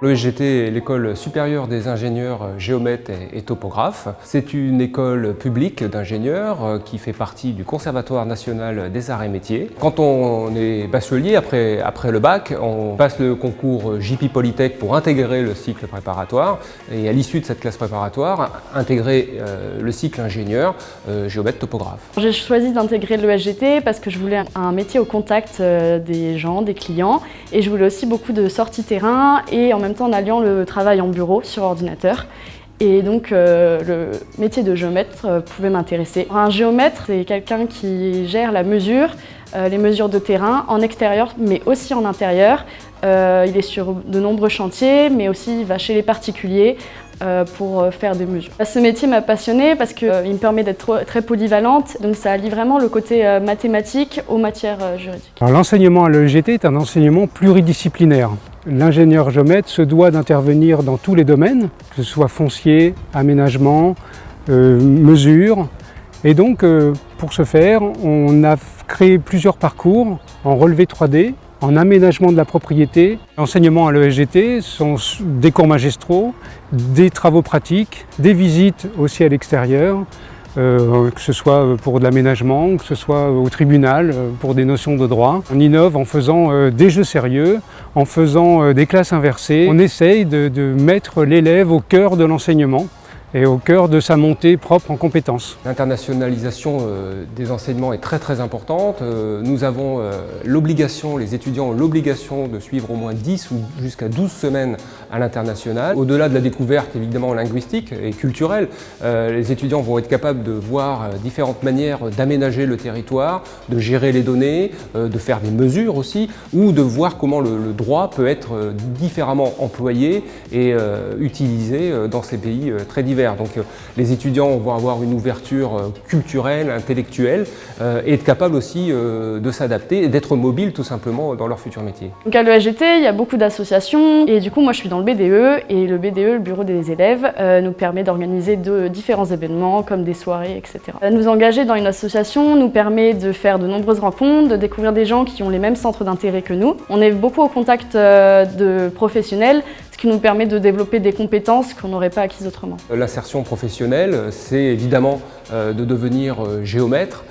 L'ESGT est l'école supérieure des ingénieurs géomètres et topographes. C'est une école publique d'ingénieurs qui fait partie du Conservatoire national des arts et métiers. Quand on est bachelier, après le bac, on passe le concours JP Polytech pour intégrer le cycle préparatoire et à l'issue de cette classe préparatoire, intégrer le cycle ingénieur géomètre topographe. J'ai choisi d'intégrer l'ESGT parce que je voulais un métier au contact des gens, des clients, et je voulais aussi beaucoup de sorties terrain et en même temps en alliant le travail en bureau sur ordinateur. Et donc le métier de géomètre pouvait m'intéresser. Un géomètre, c'est quelqu'un qui gère la mesure, les mesures de terrain en extérieur mais aussi en intérieur. Il est sur de nombreux chantiers mais aussi il va chez les particuliers pour faire des mesures. Ce métier m'a passionnée parce qu'il me permet d'être très polyvalente, donc ça allie vraiment le côté mathématique aux matières juridiques. L'enseignement à l'ESGT est un enseignement pluridisciplinaire. L'ingénieur géomètre se doit d'intervenir dans tous les domaines, que ce soit foncier, aménagement, mesure. Et donc, pour ce faire, on a créé plusieurs parcours en relevé 3D, en aménagement de la propriété. L'enseignement à l'ESGT sont des cours magistraux, des travaux pratiques, des visites aussi à l'extérieur, que ce soit pour de l'aménagement, que ce soit au tribunal, pour des notions de droit. On innove en faisant des jeux sérieux, en faisant des classes inversées. On essaye de mettre l'élève au cœur de l'enseignement et au cœur de sa montée propre en compétences. L'internationalisation des enseignements est très importante. Nous avons l'obligation, les étudiants ont l'obligation de suivre au moins 10 ou jusqu'à 12 semaines à l'international. Au-delà de la découverte évidemment linguistique et culturelle, les étudiants vont être capables de voir différentes manières d'aménager le territoire, de gérer les données, de faire des mesures aussi, ou de voir comment le droit peut être différemment employé et utilisé dans ces pays très divers. Donc les étudiants vont avoir une ouverture culturelle, intellectuelle et être capables aussi de s'adapter et d'être mobiles tout simplement dans leur futur métier. Donc à l'ESGT, il y a beaucoup d'associations et du coup moi je suis dans le BDE et le BDE, le bureau des élèves, nous permet d'organiser différents événements comme des soirées, etc. Nous engager dans une association nous permet de faire de nombreuses rencontres, de découvrir des gens qui ont les mêmes centres d'intérêt que nous. On est beaucoup au contact de professionnels, ce qui nous permet de développer des compétences qu'on n'aurait pas acquises autrement. L'insertion professionnelle, c'est évidemment de devenir géomètre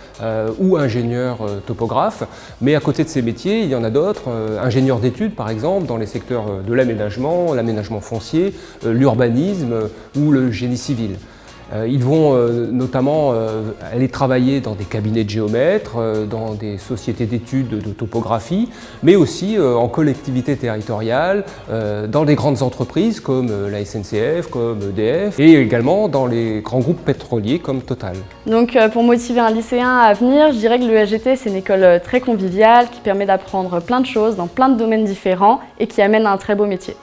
ou ingénieur topographe, mais à côté de ces métiers, il y en a d'autres, ingénieur d'études par exemple, dans les secteurs de l'aménagement foncier, l'urbanisme ou le génie civil. Ils vont notamment aller travailler dans des cabinets de géomètres, dans des sociétés d'études de topographie, mais aussi en collectivité territoriale, dans des grandes entreprises comme la SNCF, comme EDF, et également dans les grands groupes pétroliers comme Total. Donc pour motiver un lycéen à venir, je dirais que l'ESGT c'est une école très conviviale qui permet d'apprendre plein de choses dans plein de domaines différents et qui amène à un très beau métier.